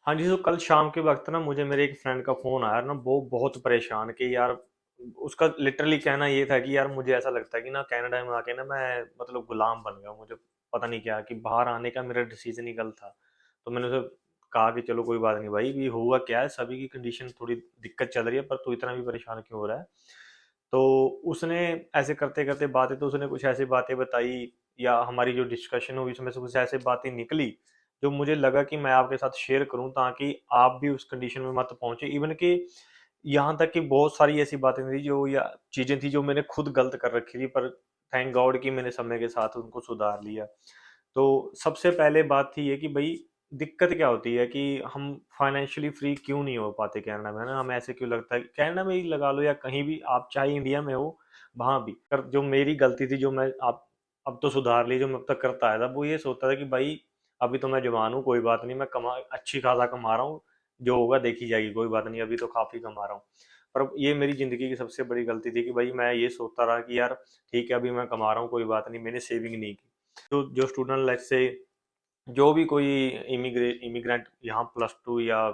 हाँ जी, तो कल शाम के वक़्त ना मुझे मेरे एक फ्रेंड का फ़ोन आया ना, वो बहुत परेशान कि यार उसका लिटरली कहना ये था कि यार मुझे ऐसा लगता है कि ना कनाडा में आके ना मैं मतलब गुलाम बन गया हूँ। मुझे पता नहीं क्या कि बाहर आने का मेरा डिसीज़न ही गलत था। तो मैंने उसे कहा कि चलो कोई बात नहीं भाई, ये हुआ क्या है, सभी की कंडीशन थोड़ी दिक्कत चल रही है, पर तू इतना भी परेशान क्यों हो रहा है? तो उसने ऐसे करते-करते बातें तो उसने कुछ ऐसी बातें बताई या हमारी जो डिस्कशन हुई उसमें से कुछ ऐसी बातें निकली, जो मुझे लगा कि मैं आपके साथ शेयर करूँ ताकि आप भी उस कंडीशन में मत पहुँचे। इवन कि यहाँ तक कि बहुत सारी ऐसी बातें थी जो या चीज़ें थी जो मैंने खुद गलत कर रखी थी, पर थैंक गॉड कि मैंने समय के साथ उनको सुधार लिया। तो सबसे पहले बात थी ये कि भई दिक्कत क्या होती है कि हम फाइनेंशियली फ्री क्यों नहीं हो पाते कनाडा में, है ना? हमें ऐसे क्यों लगता है कनाडा में ही लगा लो या कहीं भी, आप चाहे इंडिया में हो, वहाँ भी। पर जो मेरी गलती थी जो मैं अब तो सुधार ली, जो मैं अब तक करता आया था, वो ये सोचता था कि भाई अभी तो मैं जवान हूँ, कोई बात नहीं, मैं अच्छी खासा कमा रहा हूँ, जो होगा देखी जाएगी, कोई बात नहीं, अभी तो काफ़ी कमा रहा हूँ। पर ये मेरी ज़िंदगी की सबसे बड़ी गलती थी कि भाई मैं ये सोचता रहा कि यार ठीक है, अभी मैं कमा रहा हूँ, कोई बात नहीं, मैंने सेविंग नहीं की। तो जो स्टूडेंट लाइफ से जो भी कोई इमिग्रेंट यहाँ प्लस टू या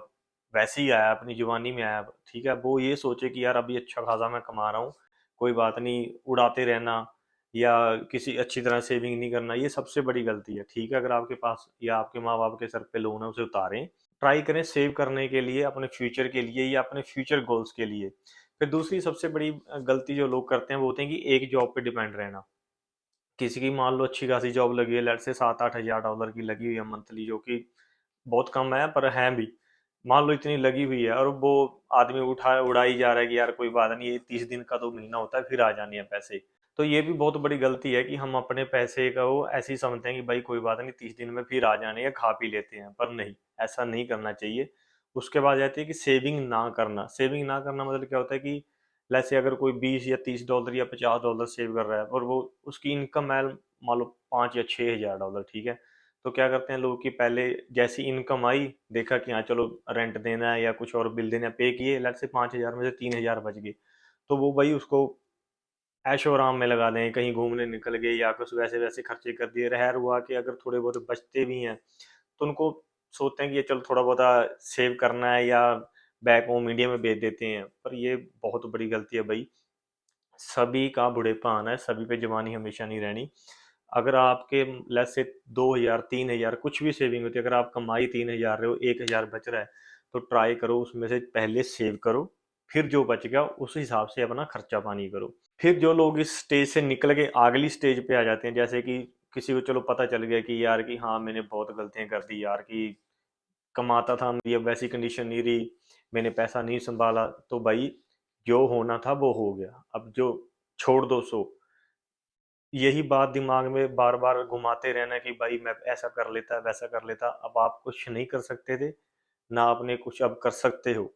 वैसे ही आया, अपनी जवानी में आया, ठीक है, वो ये सोचे कि यार अभी अच्छा खासा मैं कमा रहा हूँ, कोई बात नहीं, उड़ाते रहना या किसी अच्छी तरह सेविंग नहीं करना, ये सबसे बड़ी गलती है। ठीक है, अगर आपके पास या आपके माँ बाप के सर पे लोन है, उसे उतारें, ट्राई करें सेव करने के लिए, अपने फ्यूचर के लिए या अपने फ्यूचर गोल्स के लिए। फिर दूसरी सबसे बड़ी गलती जो लोग करते हैं वो होते हैं कि एक जॉब पे डिपेंड रहना। किसी की मान लो अच्छी खासी जॉब लगी है, लेट्स से 7-8 हज़ार डॉलर की लगी हुई है मंथली, जो कि बहुत कम है पर है भी। मान लो इतनी लगी हुई है और वो आदमी उड़ाई जा रहा है कि यार कोई बात नहीं, ये 30 दिन का तो महीना होता है, फिर आ जाने हैं पैसे। तो ये भी बहुत बड़ी गलती है कि हम अपने पैसे का वो ऐसे ही समझते हैं कि भाई कोई बात नहीं, 30 दिन में फिर आ जाने हैं, खा पी लेते हैं, पर नहीं, ऐसा नहीं करना चाहिए। उसके बाद आती है कि सेविंग ना करना। सेविंग ना करना मतलब क्या होता है कि जैसे अगर कोई 20 या 30 डॉलर या 50 डॉलर सेव कर रहा है और वो उसकी इनकम है मान लो 5 या 6 हज़ार डॉलर, ठीक है, तो क्या करते हैं लोग कि पहले जैसी इनकम आई, देखा कि हाँ चलो रेंट देना है या कुछ और बिल देना है, पे किए, लेट्स से 5 हज़ार में से 3 हज़ार बच गए, तो वो भाई उसको ऐशो आराम में लगा दें, कहीं घूमने निकल गए या कुछ वैसे वैसे खर्चे कर दिए। रहर हुआ कि अगर थोड़े बहुत बचते भी हैं तो उनको सोचते हैं कि ये चलो थोड़ा बहुत सेव करना है या बैक होम इंडिया में भेज देते हैं, पर ये बहुत बड़ी गलती है भाई। सभी का बुढ़ेपा आना है, सभी पे जवानी हमेशा नहीं रहनी। अगर आपके लेट्स से 2 हज़ार 3 हज़ार कुछ भी सेविंग होती है, अगर आप कमाई 3 हज़ार रहे हो, 1 हज़ार बच रहा है, तो ट्राई करो उसमें से पहले सेव करो, फिर जो बच गया उस हिसाब से अपना खर्चा पानी करो। फिर जो लोग इस स्टेज से निकल के अगली स्टेज पे आ जाते हैं, जैसे कि किसी को चलो पता चल गया कि यार कि हाँ मैंने बहुत गलतियां कर दी यार, कि कमाता था, मेरी अब वैसी कंडीशन नहीं रही, मैंने पैसा नहीं संभाला, तो भाई जो होना था वो हो गया, अब जो छोड़ दो सो। यही बात दिमाग में बार बार घुमाते रहना कि भाई मैं ऐसा कर लेता वैसा कर लेता, अब आप कुछ नहीं कर सकते थे, ना आपने कुछ अब कर सकते हो।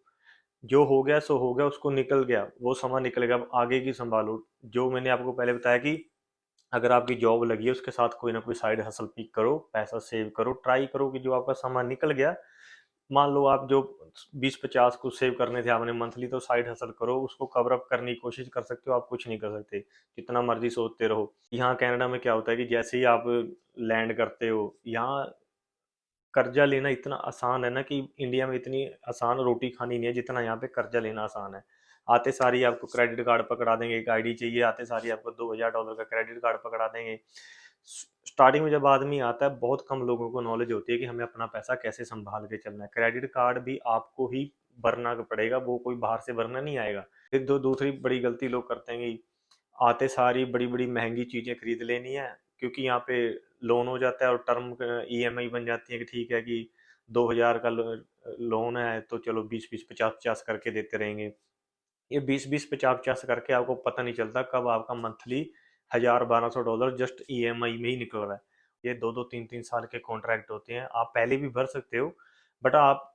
जो हो गया सो हो गया, उसको निकल गया, वो समय निकल गया, अब आगे की संभालो। जो मैंने आपको पहले बताया कि अगर आपकी जॉब लगी है उसके साथ कोई ना कोई साइड हसल पिक करो, पैसा सेव करो, ट्राई करो कि जो आपका सामान निकल गया, मान लो आप जो 20-50 कुछ सेव करने थे आपने मंथली, तो साइड हसल करो, उसको कवर अप करने की कोशिश कर सकते हो, आप कुछ नहीं कर सकते, जितना मर्जी सोचते रहो। यहाँ कनाडा में क्या होता है कि जैसे ही आप लैंड करते हो यहाँ, कर्जा लेना इतना आसान है ना कि इंडिया में इतनी आसान रोटी खानी नहीं है जितना यहाँ पे कर्जा लेना आसान है। आते सारी आपको क्रेडिट कार्ड पकड़ा देंगे, एक आईडी चाहिए, आते सारी आपको 2 हज़ार डॉलर का क्रेडिट कार्ड पकड़ा देंगे। स्टार्टिंग में जब आदमी आता है, बहुत कम लोगों को नॉलेज होती है कि हमें अपना पैसा कैसे संभाल के चलना है। क्रेडिट कार्ड भी आपको ही भरना पड़ेगा, वो कोई बाहर से भरना नहीं आएगा। फिर दो दूसरी बड़ी गलती लोग करते हैं कि आते सारी बड़ी बड़ी महंगी चीजें खरीद लेनी है, क्योंकि यहाँ पे लोन हो जाता है और टर्म ईएमआई बन जाती है कि ठीक है कि 2 हज़ार का लोन है तो चलो 20-20 50-50 करके देते रहेंगे। ये 20-20 50-50 करके आपको पता नहीं चलता कब आपका मंथली 1,000-1,200 डॉलर जस्ट ईएमआई में ही निकल रहा है। ये 2-2 3-3 साल के कॉन्ट्रैक्ट होते हैं, आप पहले भी भर सकते हो, बट आप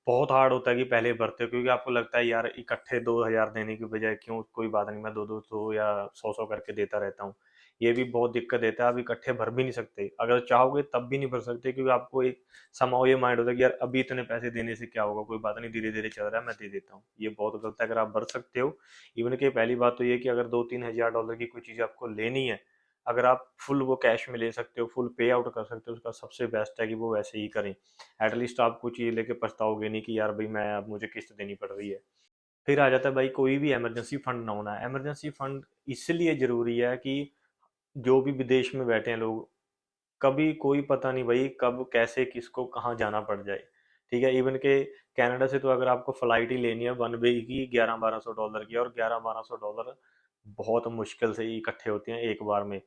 बहुत हार्ड होता है कि पहले भरते हो, क्योंकि आपको लगता है यार इकट्ठे 2 हज़ार देने की बजाय क्यों, कोई बात नहीं, मैं 2-2 सौ या 100-100 करके देता रहता हूँ। ये भी बहुत दिक्कत देता है, आप इकट्ठे भर भी नहीं सकते, अगर चाहोगे तब भी नहीं भर सकते, क्योंकि आपको एक समाओ ये माइंड होता है कि यार अभी इतने पैसे देने से क्या होगा, कोई बात नहीं, धीरे धीरे चल रहा है, मैं दे देता हूँ। ये बहुत गलत है, अगर आप भर सकते हो। इवन कि पहली बात तो ये कि अगर 2-3 हज़ार डॉलर की कोई चीज़ आपको लेनी है, अगर आप फुल वो कैश में ले सकते हो, फुल पे आउट कर सकते हो, उसका सबसे बेस्ट है कि वो वैसे ही करें। एटलीस्ट आप कुछ ये लेके पछताओगे नहीं कि यार भाई मैं अब मुझे किस्त देनी पड़ रही है। फिर आ जाता है भाई कोई भी इमरजेंसी फंड ना होना। इमरजेंसी फंड इसलिए ज़रूरी है कि जो भी विदेश में बैठे हैं लोग, कभी कोई पता नहीं भाई कब कैसे किसको कहाँ जाना पड़ जाए। ठीक है, इवन के कनाडा से तो अगर आपको फ़्लाइट ही लेनी है वन वे की 1100-1200 डॉलर की, और 1100-1200 डॉलर बहुत मुश्किल से ही इकट्ठे होते हैं एक बार में।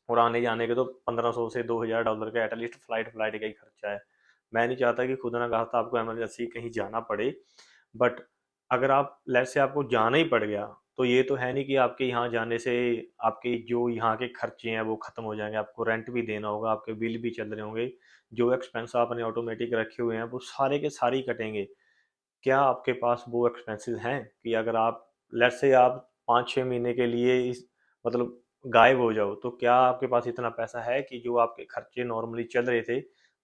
और आने जाने के तो 1500 से 2000 डॉलर का एटलीस्ट फ्लाइट फ्लाइट का ही खर्चा है। मैं नहीं चाहता कि खुदा ना खास्ता आपको इमरजेंसी कहीं जाना पड़े। बट अगर आप लेट्स से आपको जाना ही पड़ गया, तो ये तो है नहीं कि आपके यहाँ जाने से आपके जो यहाँ के खर्चे हैं वो खत्म हो जाएंगे। आपको रेंट भी देना होगा, आपके बिल भी चल रहे होंगे, जो एक्सपेंस आपने ऑटोमेटिक रखे हुए हैं वो सारे के सारे ही कटेंगे। क्या आपके पास वो एक्सपेंसेस हैं कि अगर आप लेट्स से आप 5-6 महीने के लिए इस मतलब गायब हो जाओ, तो क्या आपके पास इतना पैसा है कि जो आपके खर्चे नॉर्मली चल रहे थे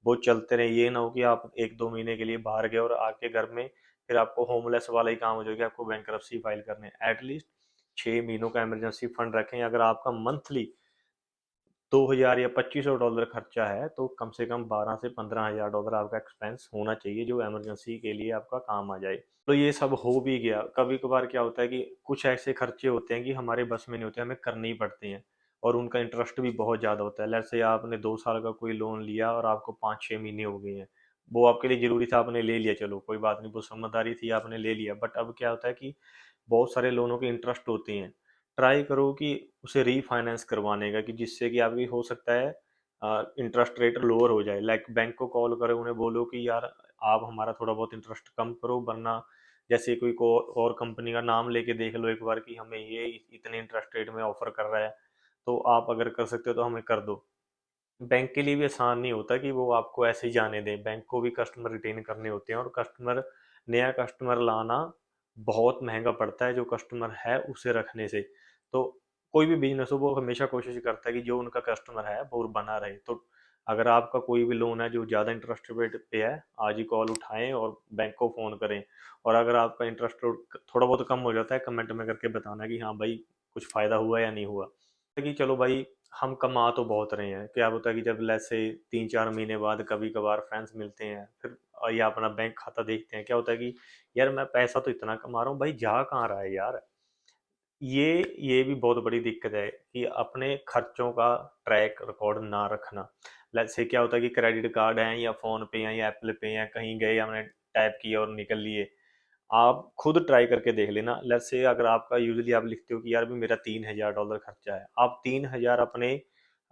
वो चलते रहे? ये ना हो कि आप 1-2 महीने के लिए बाहर गए और आके घर में फिर आपको होमलेस वाला ही काम हो जाएगा, आपको बैंकरप्सी फाइल करने। एटलीस्ट 6 महीनों का इमरजेंसी फंड रखें। अगर आपका मंथली 2000 या 2500 डॉलर खर्चा है, तो कम से कम 12 से 15 हजार डॉलर आपका एक्सपेंस होना चाहिए जो इमरजेंसी के लिए आपका काम आ जाए। तो ये सब हो भी गया। कभी कभार क्या होता है कि कुछ ऐसे खर्चे होते हैं कि हमारे बस में नहीं होते, हमें करने ही पड़ते हैं, और उनका इंटरेस्ट भी बहुत ज़्यादा होता है। लेट्स से आपने 2 साल का कोई लोन लिया और आपको 5-6 महीने हो गए हैं, वो आपके लिए ज़रूरी था, आपने ले लिया, चलो कोई बात नहीं, वो समझदारी थी, आपने ले लिया। बट अब क्या होता है कि बहुत सारे लोनों के इंटरेस्ट होते हैं। ट्राई करो कि उसे रीफाइनेंस करवाने का, कि जिससे कि आपकी हो सकता है इंटरेस्ट रेट लोअर हो जाए। लाइक बैंक को कॉल करो, उन्हें बोलो कि यार आप हमारा थोड़ा बहुत इंटरेस्ट कम करो, वरना जैसे कोई को और कंपनी का नाम लेके देख लो एक बार कि हमें ये इतने इंटरेस्ट रेट में ऑफर कर रहा है, तो आप अगर कर सकते हो तो हमें कर दो। बैंक के लिए भी आसान नहीं होता कि वो आपको ऐसे ही जाने दें, बैंक को भी कस्टमर रिटेन करने होते हैं, और कस्टमर नया कस्टमर लाना बहुत महंगा पड़ता है जो कस्टमर है उसे रखने से। तो कोई भी बिजनेस हो वो हमेशा कोशिश करता है कि जो उनका कस्टमर है वो बना रहे। तो अगर आपका कोई भी लोन है जो ज़्यादा इंटरेस्ट रेट पे है, आज ही कॉल उठाएं और बैंक को फ़ोन करें। और अगर आपका इंटरेस्ट रेट थोड़ा बहुत कम हो जाता है, कमेंट में करके बताना कि हाँ भाई कुछ फ़ायदा हुआ या नहीं हुआ। कि चलो भाई हम कमा तो बहुत रहे हैं, क्या होता है कि जब लेट्स से 3-4 महीने बाद कभी कभार फ्रेंड्स मिलते हैं, फिर या अपना बैंक खाता देखते हैं, क्या होता है कि यार मैं पैसा तो इतना कमा रहा हूँ, भाई जा कहाँ रहा है यार। ये भी बहुत बड़ी दिक्कत है कि अपने खर्चों का ट्रैक रिकॉर्ड ना रखना। लेट्स से क्या होता है कि क्रेडिट कार्ड है या फोन पे है या एप्पल पे है, कहीं गए हमने टैप किया और निकल लिए। आप खुद ट्राई करके देख लेना। लेट्स से अगर आपका यूजुअली आप लिखते हो कि यार भी मेरा 3 हजार डॉलर खर्चा है, आप 3 हजार अपने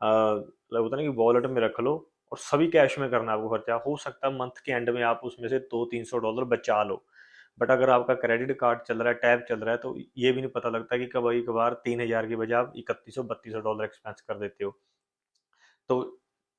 होता है ना कि वॉलेट में रख लो, और सभी कैश में करना आपको खर्चा। हो सकता है मंथ के एंड में आप उसमें से 200-300 डॉलर बचा लो। बट अगर आपका क्रेडिट कार्ड चल रहा है, टैब चल रहा है, तो ये भी नहीं पता लगता कि कभी कभार 3 हजार की बजाय आप 3100-3200 डॉलर एक्सपेंस कर देते हो। तो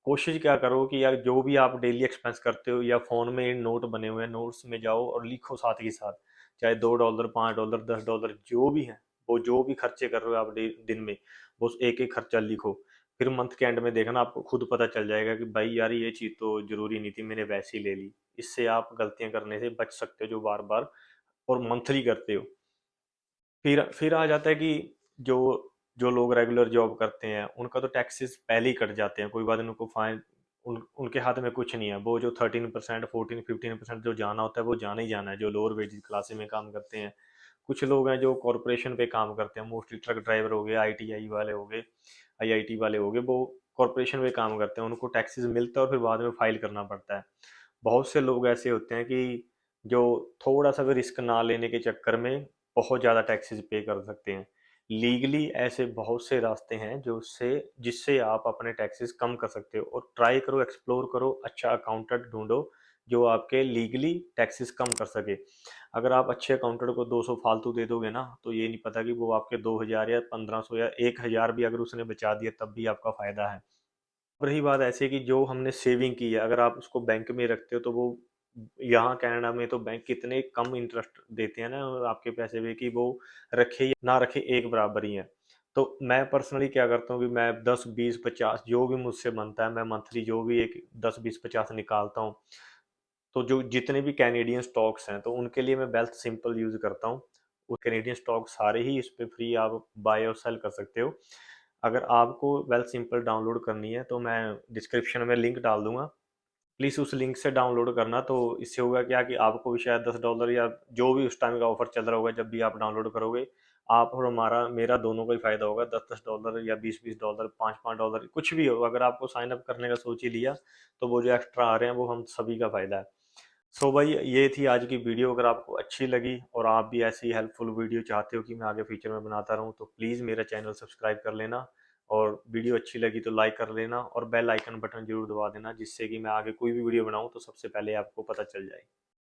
कोशिश क्या करो कि यार जो भी आप डेली एक्सपेंस करते हो, या फ़ोन में नोट बने हुए हैं, नोट्स में जाओ और लिखो साथ ही साथ, चाहे $2, $5, $10 जो भी हैं, वो जो भी खर्चे कर रहे हो आप दिन में, वो एक एक खर्चा लिखो। फिर मंथ के एंड में देखना, आपको खुद पता चल जाएगा कि भाई यार ये चीज़ तो ज़रूरी नहीं थी, मैंने वैसे ही ले ली। इससे आप गलतियां करने से बच सकते हो जो बार बार और मंथली करते हो। फिर आ जाता है कि जो जो लोग रेगुलर जॉब करते हैं उनका तो टैक्सेस पहले ही कट जाते हैं, कोई बात नहीं, उनको फाइन, उनके हाथ में कुछ नहीं है। वो जो 13%, 14-15% जो जाना होता है वो जाना ही जाना है, जो लोअर वेज क्लासेस में काम करते हैं। कुछ लोग हैं जो कॉरपोरेशन पे काम करते हैं, मोस्टली ट्रक ड्राइवर हो गए, आईटीआई वाले हो गए, आईआईटी वाले हो गए, वो कॉरपोरेशन में काम करते हैं, उनको टैक्सेस मिलता है और फिर बाद में फाइल करना पड़ता है। बहुत से लोग ऐसे होते हैं कि जो थोड़ा सा भी रिस्क ना लेने के चक्कर में बहुत ज़्यादा टैक्सेस पे कर सकते हैं। लीगली ऐसे बहुत से रास्ते हैं जो उससे जिससे आप अपने टैक्सेस कम कर सकते हो, और ट्राई करो, एक्सप्लोर करो, अच्छा अकाउंटेंट ढूंढो जो आपके लीगली टैक्सेस कम कर सके। अगर आप अच्छे अकाउंटेंट को 200 फालतू दे दोगे ना, तो ये नहीं पता कि वो आपके 2000 या 1500 या 1000 भी अगर उसने बचा दिया तब भी आपका फ़ायदा है। अब रही बात ऐसे कि जो हमने सेविंग की है, अगर आप उसको बैंक में रखते हो, तो वो यहाँ कनाडा में तो बैंक कितने कम इंटरेस्ट देते हैं ना आपके पैसे पे, कि वो रखे या ना रखे एक बराबर ही है। तो मैं पर्सनली क्या करता हूँ कि मैं 10, 20, 50 जो भी मुझसे बनता है, मैं मंथली जो भी एक 10, 20, 50 निकालता हूँ। तो जो जितने भी कैनेडियन स्टॉक्स हैं, तो उनके लिए मैं बेस्ट सिंपल यूज़ करता हूँ। वो कैनेडियन स्टॉक सारे ही इस पे फ्री आप बाय और सेल कर सकते हो। अगर आपको वेल सिंपल डाउनलोड करनी है तो मैं डिस्क्रिप्शन में लिंक डाल दूंगा, प्लीज़ उस लिंक से डाउनलोड करना। तो इससे होगा क्या कि आपको भी शायद $10 या जो भी उस टाइम का ऑफर चल रहा होगा, जब भी आप डाउनलोड करोगे, आप और हमारा मेरा दोनों का ही फ़ायदा होगा। $10 या $20 $5 कुछ भी हो, अगर आपको साइन अप करने का सोच ही लिया तो वो जो एक्स्ट्रा आ रहे हैं वो हम सभी का फ़ायदा है। सो भाई ये थी आज की वीडियो। अगर आपको अच्छी लगी और आप भी ऐसी हेल्पफुल वीडियो चाहते हो कि मैं आगे फ्यूचर में बनाता रहूं, तो प्लीज़ मेरा चैनल सब्सक्राइब कर लेना, और वीडियो अच्छी लगी तो लाइक कर लेना और बेल आइकन बटन जरूर दबा देना, जिससे कि मैं आगे कोई भी वीडियो बनाऊं तो सबसे पहले आपको पता चल जाए।